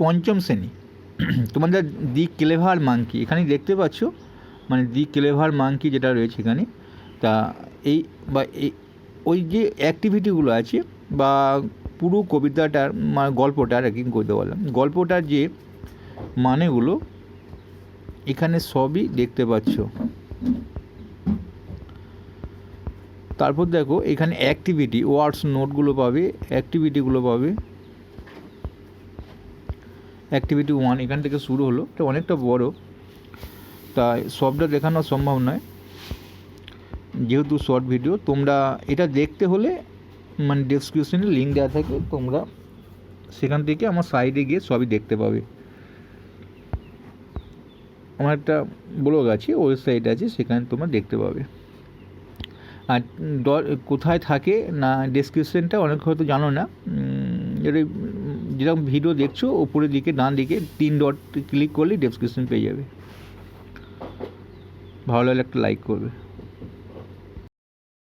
পঞ্চম শ্রেণী। তোমাদের দি ক্লেভার মাঙ্কি এখানে দেখতে পাচ্ছ, মানে দি ক্লেভার মাঙ্কি যেটা রয়েছে এখানে। তা এই বা এই ওই যে অ্যাক্টিভিটিগুলো আছে বা পুরো কবিতাটার গল্পটার কি করতে বললাম, গল্পটার যে মানেগুলো এখানে সবই দেখতে পাচ্ছ। তারপর দেখো এখানে অ্যাক্টিভিটি ওয়ার্ডস নোটগুলো পাবে, অ্যাক্টিভিটিগুলো পাবে। অ্যাক্টিভিটি 1 এখান থেকে শুরু হলো, এটা অনেকটা বড়, তাই সবটা দেখানো সম্ভব নয় যেহেতু শর্ট ভিডিও। তোমরা এটা দেখতে হলে মানে ডেসক্রিপশনে লিঙ্ক দেওয়া থাকে, তোমরা সেখান থেকে আমার সাইডে গিয়ে সবই দেখতে পাবে। আমার একটা ব্লগ আছে, ওয়েবসাইট আছে, সেখানে তোমরা দেখতে পাবে। আর কোথায় থাকে না ডেসক্রিপশনটা অনেক হয়তো জানো না, এটা যেরকম ভিডিও দেখছো ওপরের দিকে ডান দিকে 3 ডট ক্লিক করলেই ডেসক্রিপশন পেয়ে যাবে। ভালো লাগলে একটা লাইক করবে।